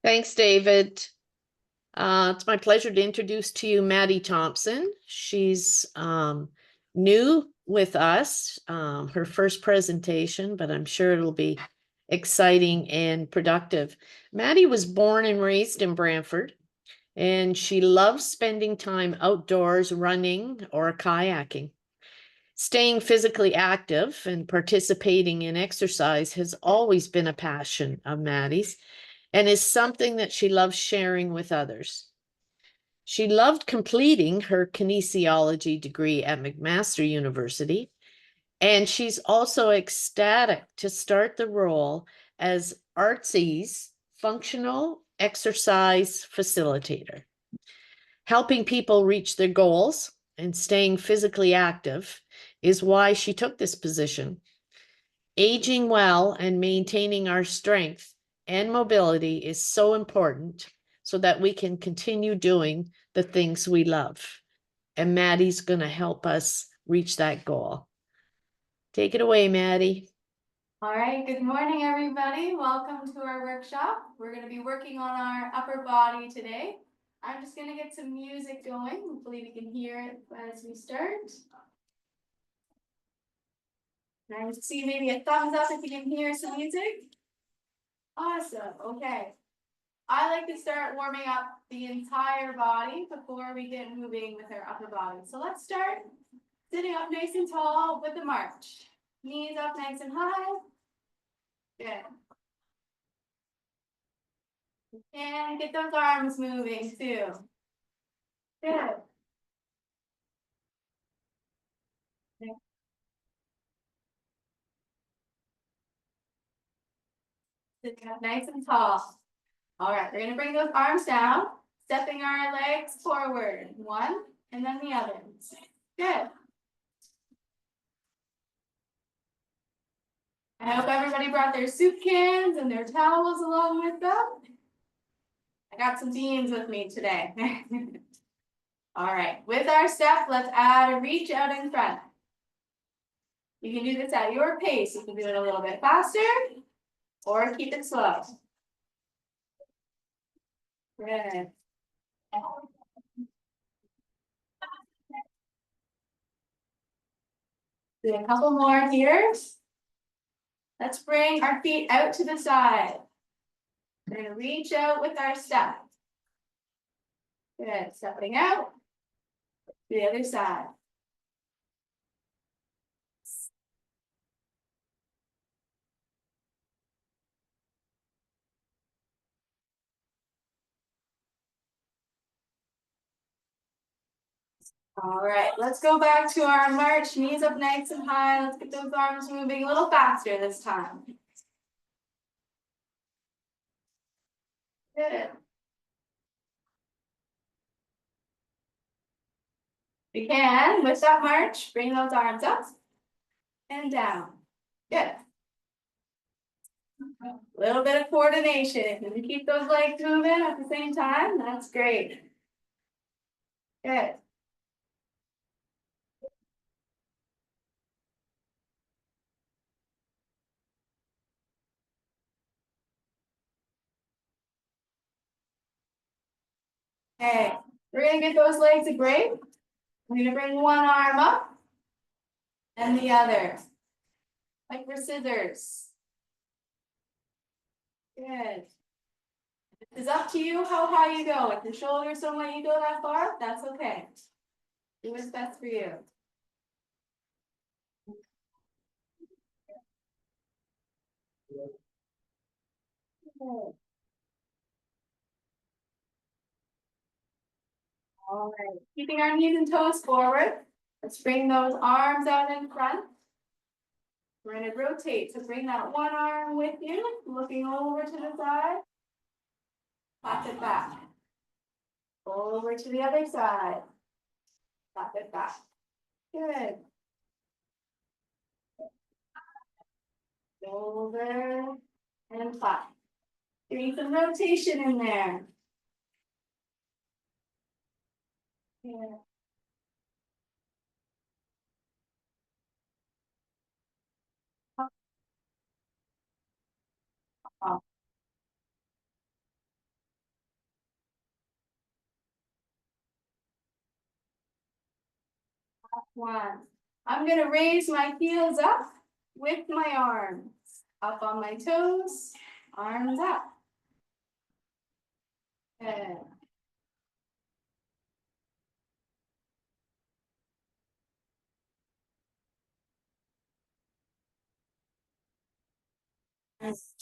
Thanks, David. It's my pleasure to introduce to you Maddie Thompson. She's new with us, her first presentation, but I'm sure it'll be exciting and productive. Maddie was born and raised in Brantford, and she loves spending time outdoors running or kayaking. Staying physically active and participating in exercise has always been a passion of Maddie's and is something that she loves sharing with others. She loved completing her kinesiology degree at McMaster University, and she's also ecstatic to start the role as Artsy's functional exercise facilitator. Helping people reach their goals and staying physically active is why she took this position. Aging well and maintaining our strength and mobility is so important so that we can continue doing the things we love. And Maddie's going to help us reach that goal. Take it away, Maddie. All right, good morning, everybody. Welcome to our workshop. We're going to be working on our upper body today. I'm just going to get some music going. Hopefully we can hear it as we start. And I see maybe a thumbs up if you can hear some music. Awesome, okay. I like to start warming up the entire body before we get moving with our upper body. So let's start sitting up nice and tall with the march. Knees up nice and high. Good. And get those arms moving too. Good. Sitting up nice and tall. All right, we're going to bring those arms down, stepping our legs forward. One, and then the other. Good. I hope everybody brought their soup cans and their towels along with them. I got some beans with me today. All right, with our step, let's add a reach out in front. You can do this at your pace. You can do it a little bit faster or keep it slow. Good. Do a couple more here. Let's bring our feet out to the side. We're going to reach out with our step. Good. Stepping out to the other side. All right, let's go back to our march. Knees up nice and high. Let's get those arms moving a little faster this time. Good. You can, with that march, bring those arms up and down. Good. A little bit of coordination. If you can keep those legs moving at the same time, that's great. Good. Okay, we're gonna get those legs a break. I'm gonna bring one arm up and the other, like for scissors. Good. It's up to you how high you go. If your shoulders don't let you go that far, that's okay. Do what's best for you. All right, keeping our knees and toes forward. Let's bring those arms out in front. We're going to rotate. So bring that one arm with you, looking over to the side. Tap it back. Over to the other side. Tap it back. Good. Over and clap. Doing some rotation in there. Yeah. 1. I'm gonna raise my heels up with my arms. Up on my toes, arms up. Good. Nice.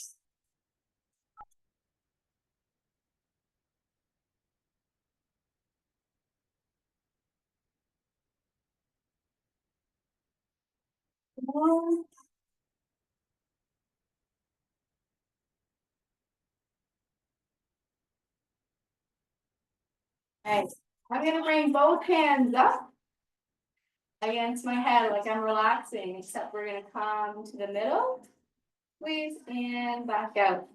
I'm gonna bring both hands up against my head like I'm relaxing, except we're gonna come to the middle, squeeze, and back out.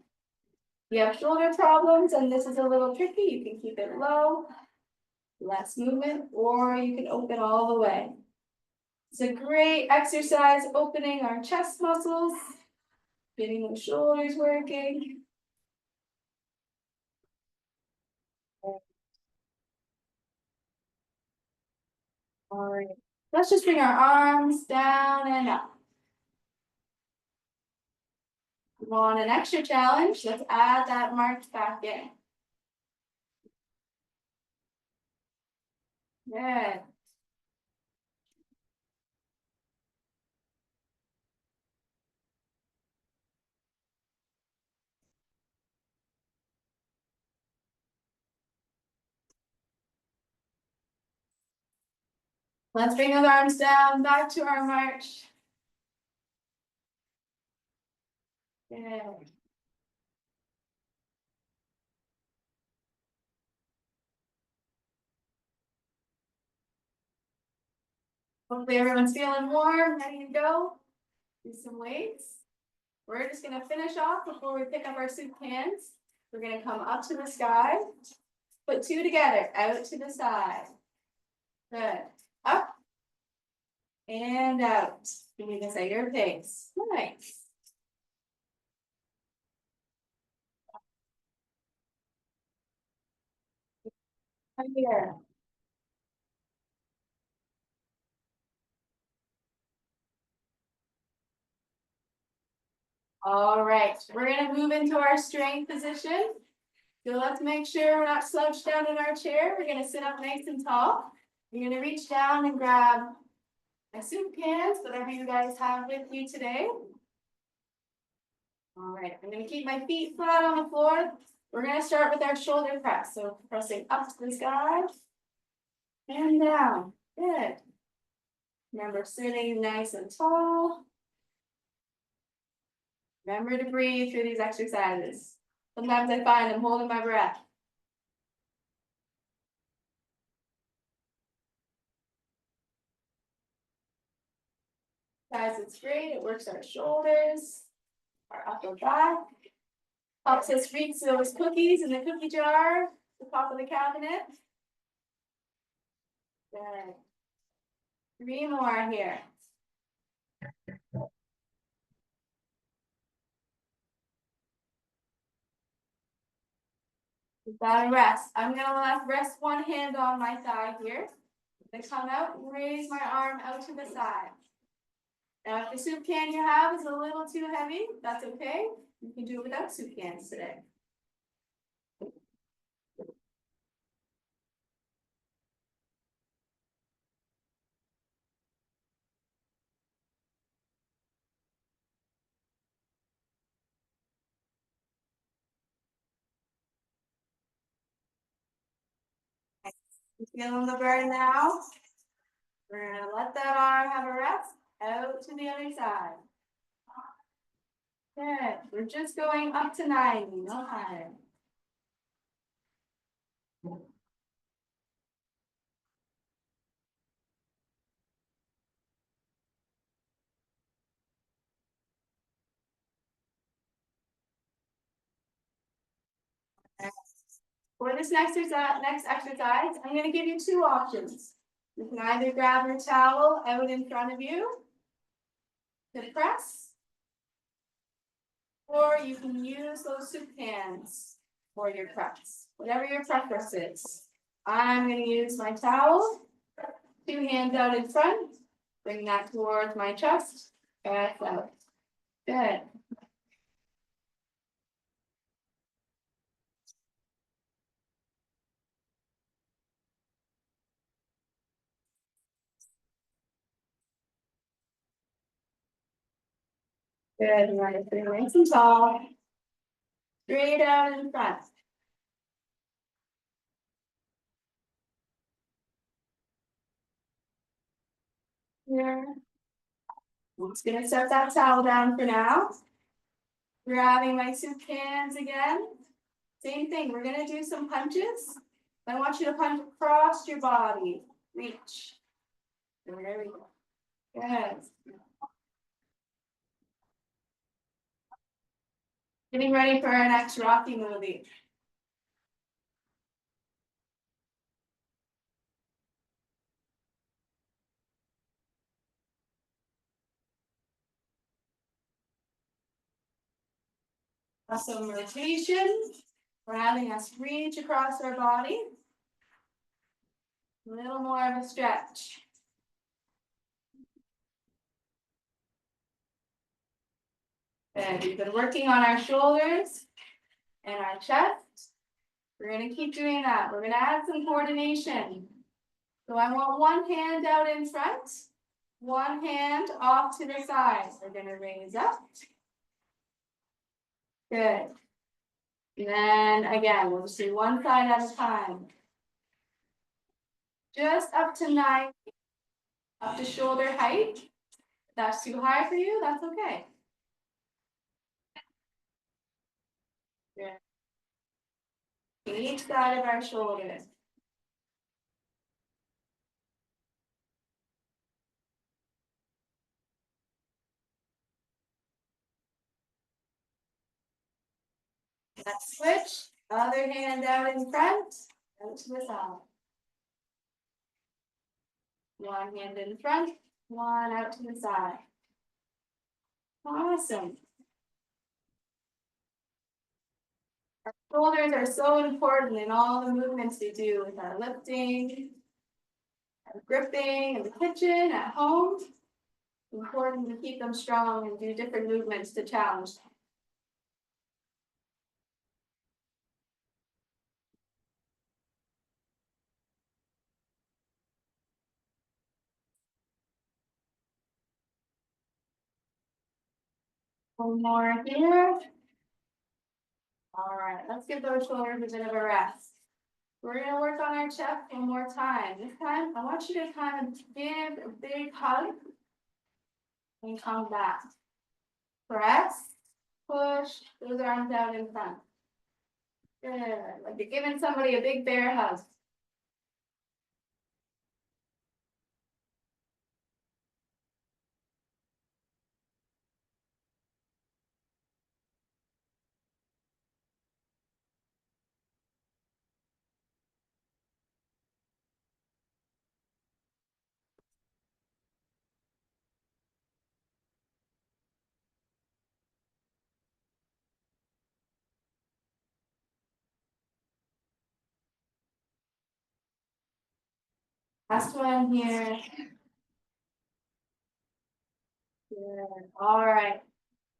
If you have shoulder problems and this is a little tricky, you can keep it low, less movement, or you can open all the way. It's a great exercise opening our chest muscles, getting the shoulders working. All right, let's just bring our arms down and up. Want an extra challenge? Let's add that march back in. Good. Let's bring those arms down, back to our march. Good. Hopefully everyone's feeling warm, ready to go. Do some weights. We're just gonna finish off before we pick up our soup cans. We're gonna come up to the sky, put 2 together, out to the side. Good. Up and out. You can say your pace. Nice. Right here. All right, we're gonna move into our strength position. So let's make sure we're not slouched down in our chair. We're gonna sit up nice and tall. You're gonna reach down and grab my soup cans, whatever you guys have with you today. All right, I'm gonna keep my feet flat on the floor. We're gonna start with our shoulder press. So pressing up to the sky and down. Good. Remember sitting nice and tall. Remember to breathe through these exercises. Sometimes I find I'm holding my breath. Guys, it's great. It works our shoulders, our upper back. Helps us reach those cookies in the cookie jar, the top of the cabinet. Good. 3 more here. Gotta rest. I'm gonna rest one hand on my thigh here. Then come out, raise my arm out to the side. Now, if the soup can you have is a little too heavy, that's okay. You can do it without soup cans today. You feeling the burn now? We're gonna let that arm have a rest out to the other side. Good. We're just going up to 90, no higher. For this next exercise, I'm going to give you 2 options. You can either grab your towel out in front of you to press, or you can use those soup cans for your press, whatever your preference is. I'm going to use my towel 2 hands out in front. Bring that towards my chest. Press out. Good. Good. Right. Bring nice and tall. Straight out in front. Here. I'm just gonna set that towel down for now. Grabbing my soup cans again. Same thing, we're gonna do some punches. I want you to punch across your body. Reach. There we go. Good. Getting ready for our next Rocky movie. Awesome rotation. We're having us reach across our body. A little more of a stretch. Good. We've been working on our shoulders and our chest. We're gonna keep doing that. We're gonna add some coordination. So I want one hand out in front, one hand off to the side. We're gonna raise up. Good. And then again, we'll just do one side at a time. Just up to 9, up to shoulder height. If that's too high for you, that's okay. Good. Each side of our shoulders. Let's switch. Other hand out in front, out to the side. One hand in front, one out to the side. Awesome. Our shoulders are so important in all the movements we do with our lifting, our gripping in the kitchen, at home. Important to keep them strong and do different movements to challenge them. One more here. All right, let's give those shoulders a bit of a rest. We're gonna work on our chest one more time. This time, I want you to kind of give a big hug and come back. Press, push those arms out in front. Good, like you're giving somebody a big bear hug. Last one here. Good, all right.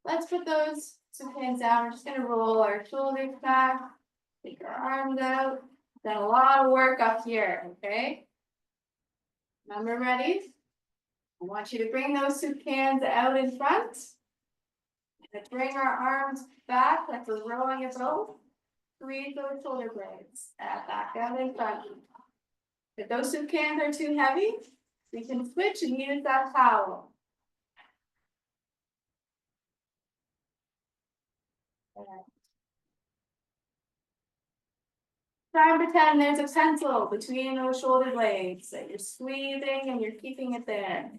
Let's put those two hands down. We're just gonna roll our shoulders back, take our arms out. Done a lot of work up here, okay? Remember, ready? I want you to bring those two hands out in front. And bring our arms back like we're rowing a boat. Squeeze those shoulder blades. Back out in front. If those two cans are too heavy, we can switch and use that towel. Try and pretend there's a pencil between those shoulder blades that you're squeezing and you're keeping it there.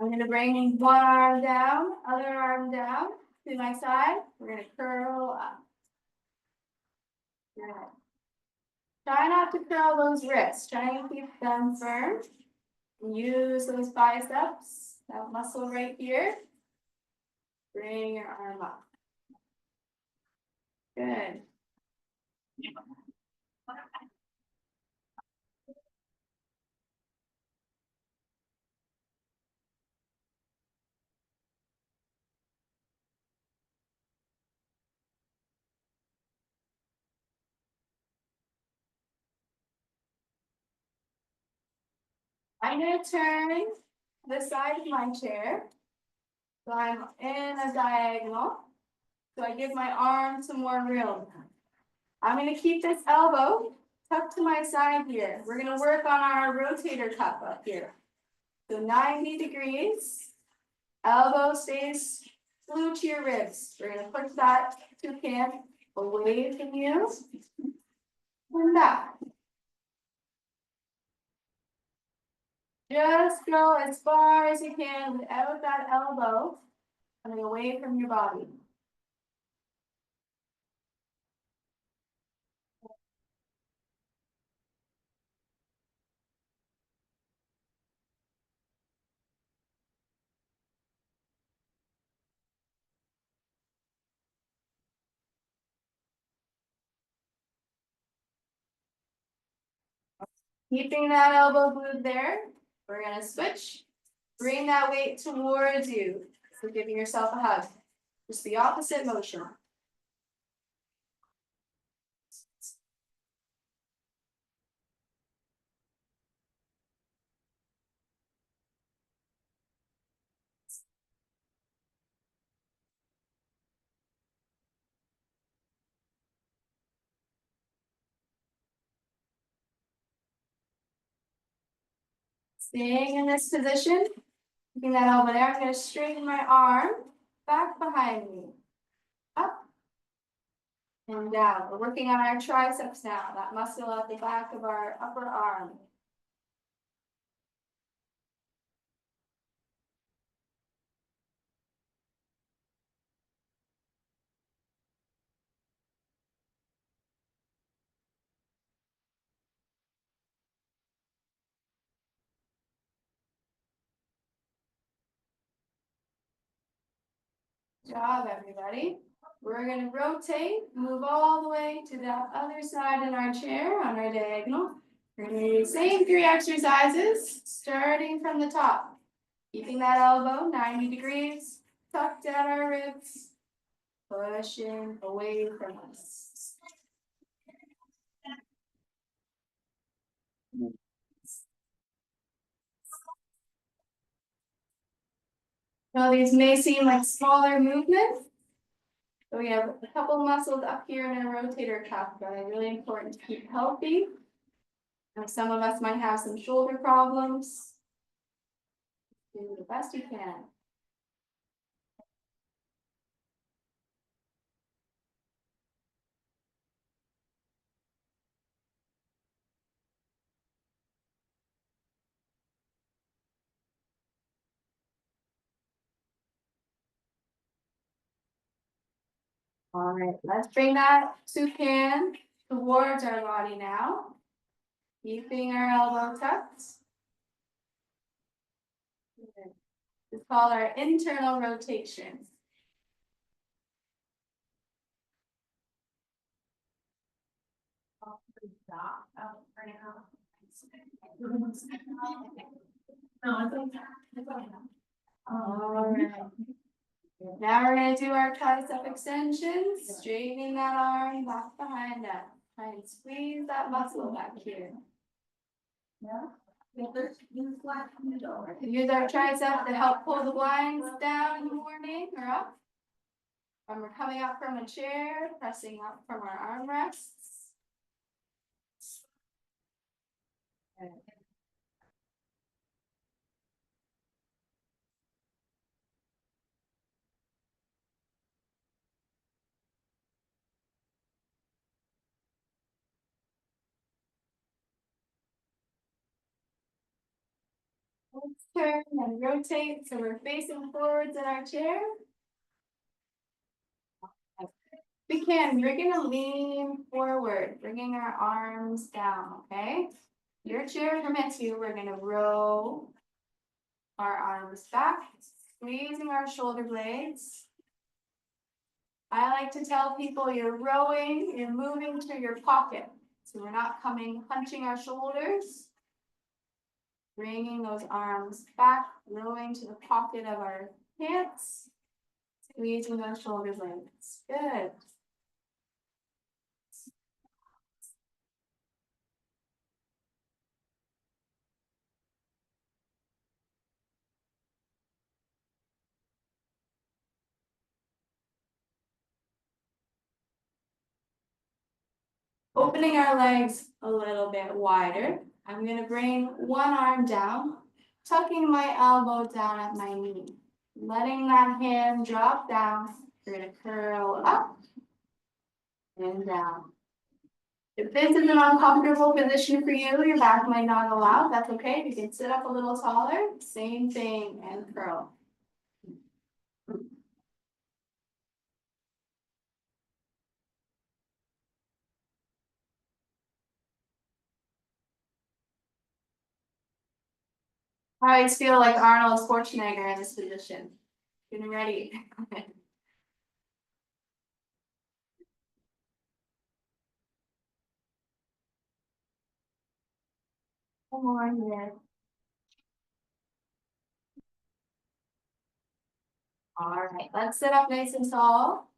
I'm gonna bring one arm down, other arm down to my side. We're gonna curl up. Good. Try not to curl those wrists. Try and keep them firm. Use those biceps, that muscle right here. Bring your arm up. Good. I'm gonna turn the side of my chair. So I'm in a diagonal. So I give my arm some more room. I'm gonna keep this elbow tucked to my side here. We're gonna work on our rotator cuff up here. So 90 degrees. Elbow stays glued to your ribs. We're gonna push that toucan away from you. And back. Just go as far as you can without that elbow coming away from your body. Keeping that elbow glued there, we're gonna switch. Bring that weight towards you. So giving yourself a hug. Just the opposite motion. Staying in this position, keeping that elbow there, I'm gonna straighten my arm back behind me. Up and down. We're working on our triceps now, that muscle at the back of our upper arm. Good job, everybody. We're gonna rotate, move all the way to that other side in our chair on our diagonal. We're gonna do the same 3 exercises, starting from the top. Keeping that elbow 90 degrees, tucked at our ribs, pushing away from us. Now these may seem like smaller movements, but we have a couple muscles up here in our rotator cuff that are really important to keep healthy. And some of us might have some shoulder problems. Do the best you can. All right, let's bring that toucan towards our body now. Keeping our elbow tucked. It's called our internal rotation. All right. Now we're gonna do our tricep extensions, straightening that arm back behind us. Try and squeeze that muscle back here. Yeah. Use our tricep to help pull the blinds down in the morning or up. When we're coming up from a chair, pressing up from our armrests. Let's turn and rotate so we're facing forwards in our chair. We can, we're gonna lean forward, bringing our arms down, okay? Your chair permits you, we're gonna roll our arms back, squeezing our shoulder blades. I like to tell people you're rowing, you're moving to your pocket. So we're not hunching our shoulders. Bringing those arms back, rowing to the pocket of our pants. Squeezing those shoulder blades. Good. Opening our legs a little bit wider. I'm gonna bring one arm down, tucking my elbow down at my knee. Letting that hand drop down. We're gonna curl up and down. If this is an uncomfortable position for you, your back might not allow, that's okay. You can sit up a little taller, same thing, and curl. I always feel like Arnold Schwarzenegger in this position. Getting ready. One more here. All right, let's sit up nice and tall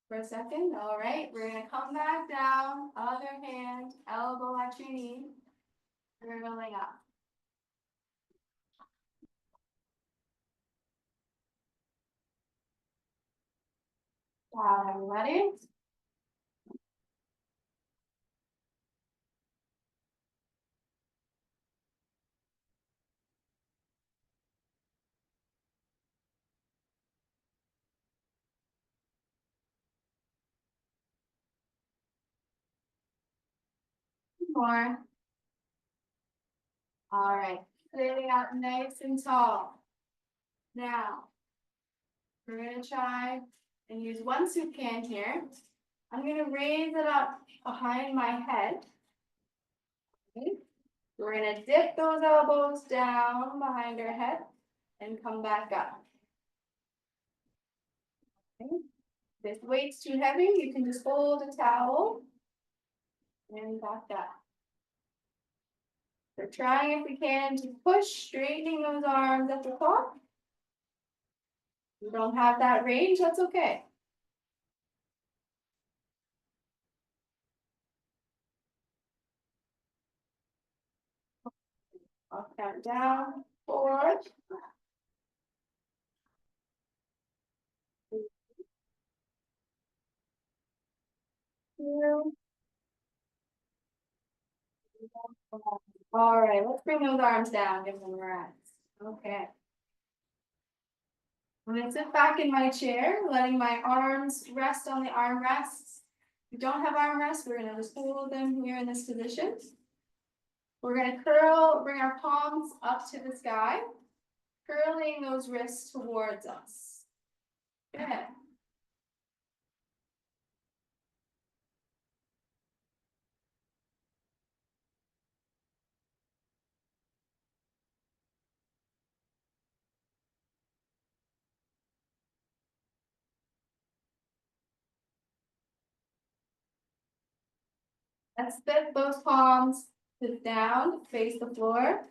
for a second. All right, we're gonna come back down, other hand, elbow at your knee, curling up. Wow, everybody. More. All right, sitting up nice and tall. Now, we're gonna try and use one soup can here. I'm gonna raise it up behind my head. Okay. We're gonna dip those elbows down behind our head and come back up. Okay. If this weight's too heavy, you can just hold a towel and back up. We're trying, if we can, to push, straightening those arms at the top. If you don't have that range, that's okay. I'll count down, 4, 2. All right, let's bring those arms down, give them a rest. Okay. I'm gonna sit back in my chair, letting my arms rest on the armrests. If you don't have armrests, we're gonna just hold them here in this position. We're gonna curl, bring our palms up to the sky, curling those wrists towards us. Good. Let's fit those palms to down, face the floor.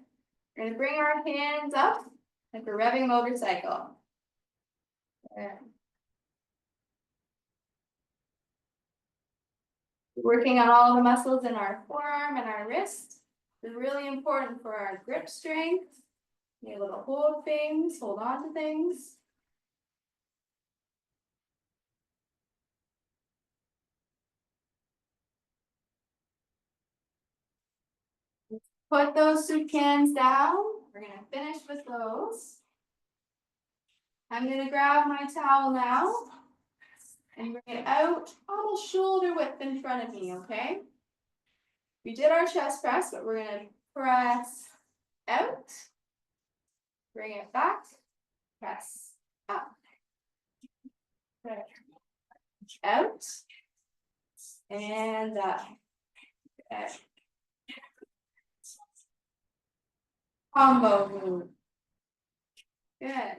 We're gonna bring our hands up like we're revving a motorcycle. Good. Working on all the muscles in our forearm and our wrist is really important for our grip strength. Be able to hold things, hold on to things. Put those soup cans down. We're gonna finish with those. I'm gonna grab my towel now and bring it out almost shoulder width in front of me, okay? We did our chest press, but we're gonna press out Bring it back, press up. Good. Out. And up. Good. Combo move. Good.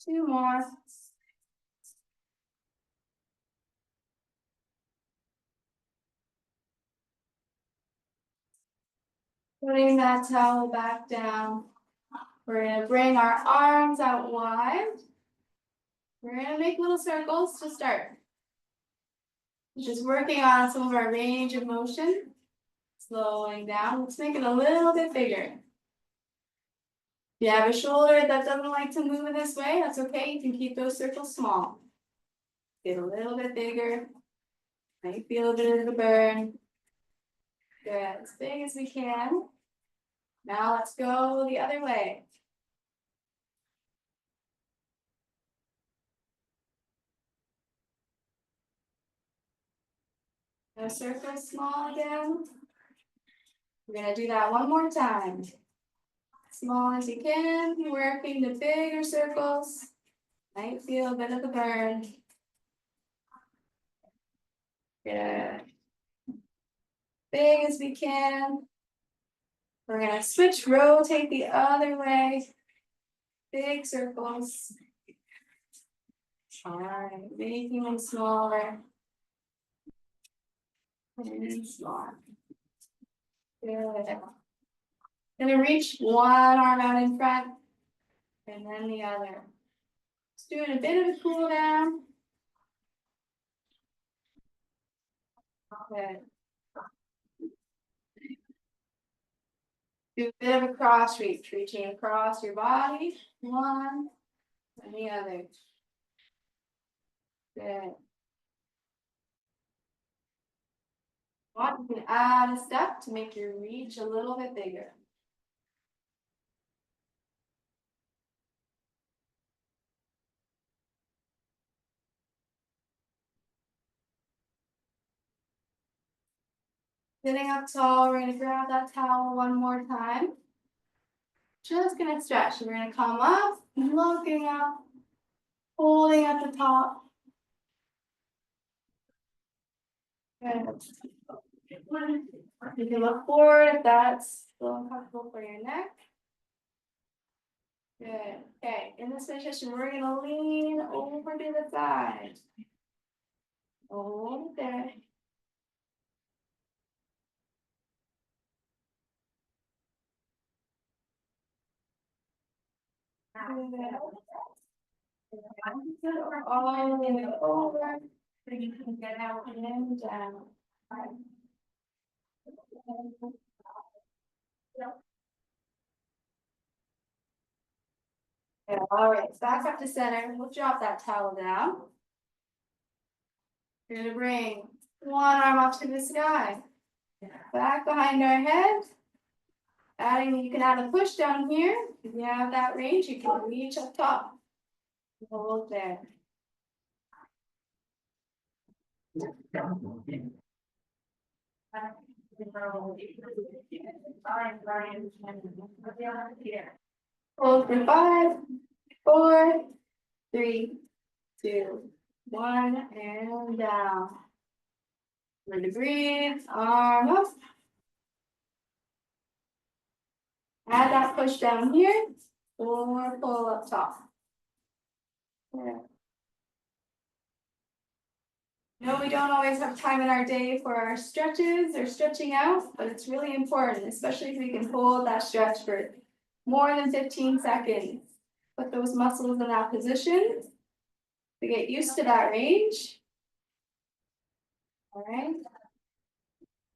Two more. Putting that towel back down. We're gonna bring our arms out wide. We're gonna make little circles to start. Just working on some of our range of motion. Slowing down. Let's make it a little bit bigger. If you have a shoulder that doesn't like to move in this way, that's okay. You can keep those circles small. Get a little bit bigger. Might feel a bit of a burn. Good, as big as we can. Now let's go the other way. Now circle small again. We're gonna do that one more time. Small as you can, working the bigger circles. Might feel a bit of a burn. Good. Big as we can. We're gonna switch, rotate the other way. Big circles. All right, making them smaller. And smaller. Good. Gonna reach one arm out in front and then the other. Just doing a bit of a cool down. Good. Do a bit of a cross reach, reaching across your body. One and the other. Good. You can add a step to make your reach a little bit bigger. Sitting up tall, we're gonna grab that towel one more time. Just gonna stretch. We're gonna come up, looking up, holding at the top. Good. You can look forward if that's still uncomfortable for your neck. Good. Okay, in this position, we're gonna lean over to the side. Hold there. All the way over. So you can get out and down. Yeah, all right, back up to center. We'll drop that towel down. You're gonna bring one arm up to the sky. Back behind our head. Adding, you can add a push down here. If you have that range, you can reach up top. Hold there. Hold for 5, 4, 3, 2, 1, and down. Learn to breathe, arm up. Add that push down here, or pull up top. Yeah. No, we don't always have time in our day for our stretches or stretching out, but it's really important, especially if we can hold that stretch for more than 15 seconds. Put those muscles in that position to get used to that range. All right.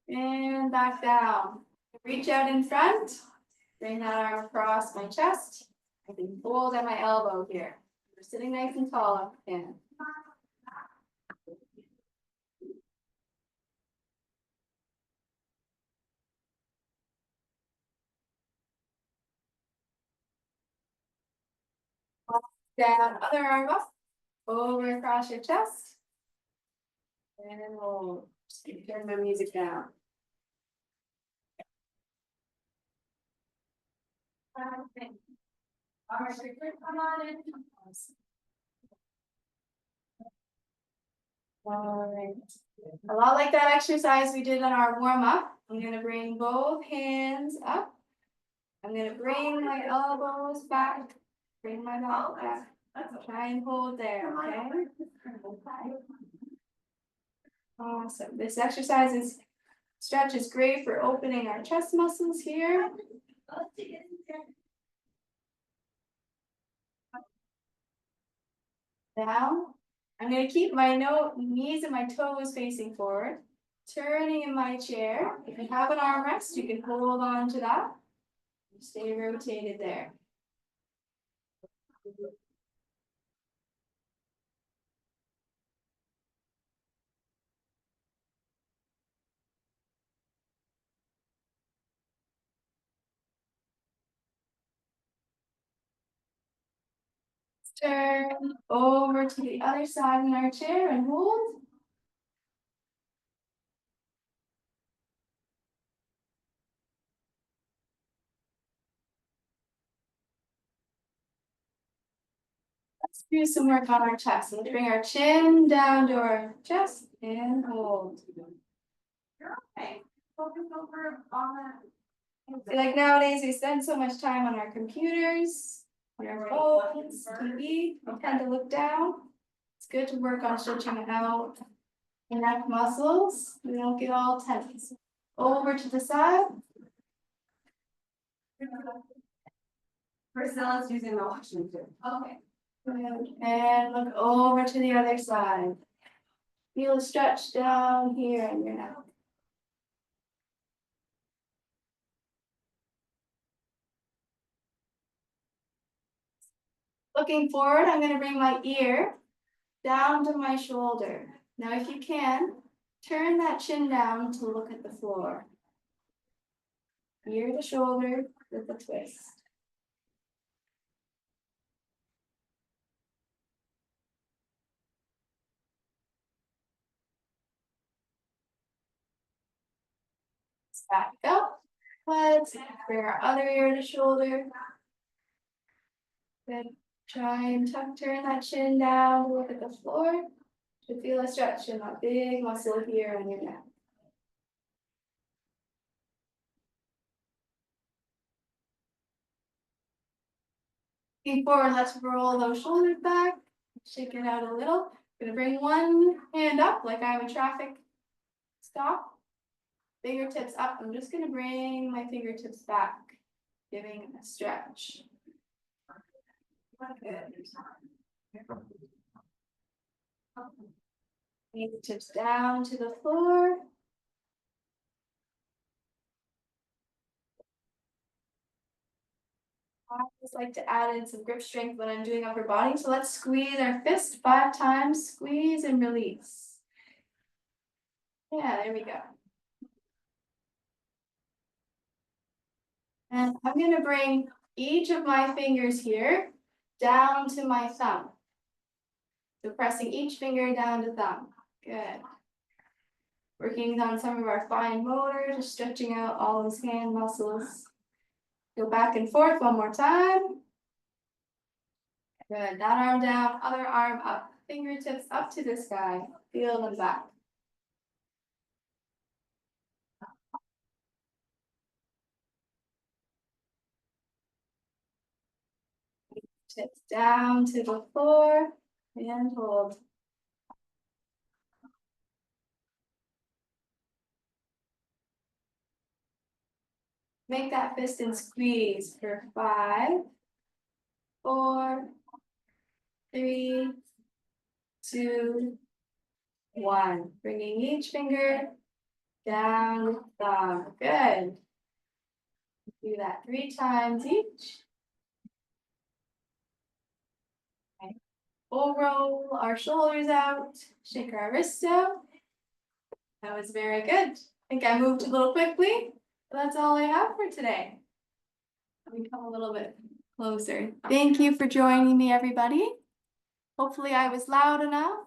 And back down. Reach out in front. Bring that arm across my chest. I can fold at my elbow here. We're sitting nice and tall up again. Down, other arm up, over across your chest. And hold. Just keep turning my music down. Okay. All right, come on in. All right. A lot like that exercise we did on our warm up. I'm gonna bring both hands up. I'm gonna bring my elbows back, bring my belt back. Try and hold there, okay? Awesome. This exercise stretch is great for opening our chest muscles here. Down. I'm going to keep my knees and my toes facing forward, turning in my chair. If you have an armrest, you can hold on to that. Stay rotated there. Turn over to the other side in our chair and hold. Let's do some work on our chest. Let's bring our chin down to our chest and hold. Okay. Focus over on that. Like nowadays, we spend so much time on our computers, on our phones, TV. We tend to look down. It's good to work on stretching out the neck muscles. We don't get all tense. Over to the side. Priscilla's using the washing too. Okay. Good. And look over to the other side. Feel a stretch down here in your neck. Looking forward, I'm going to bring my ear down to my shoulder. Now, if you can, turn that chin down to look at the floor. Ear to shoulder with a twist. Back up. Let's bring our other ear to shoulder. Good. Try and turn that chin down to look at the floor. To feel a stretch in that big muscle here on your neck. Looking forward, let's roll those shoulders back. Shake it out a little. I'm gonna bring one hand up like I have a traffic stop. Fingertips up. I'm just gonna bring my fingertips back, giving a stretch. Fingertips down to the floor. I just like to add in some grip strength when I'm doing upper body. So let's squeeze our fist 5 times. Squeeze and release. Yeah, there we go. And I'm going to bring each of my fingers here down to my thumb. So pressing each finger down to thumb. Good. Working on some of our fine motor, just stretching out all those hand muscles. Go back and forth one more time. Good. That arm down, other arm up. Fingertips up to the sky. Feel them back. Tips down to the floor and hold. Make that fist and squeeze for 5, 4, 3, 2, 1. Bringing each finger down with thumb. Good. Do that 3 times each. Okay. We'll roll our shoulders out, shake our wrists out. That was very good. I think I moved a little quickly, but that's all I have for today. Let me come a little bit closer. Thank you for joining me, everybody. Hopefully I was loud enough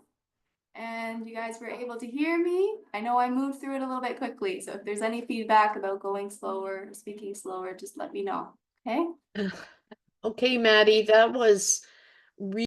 and you guys were able to hear me. I know I moved through it a little bit quickly, so if there's any feedback about going slower, or speaking slower, just let me know, okay? Okay, Maddie, that was really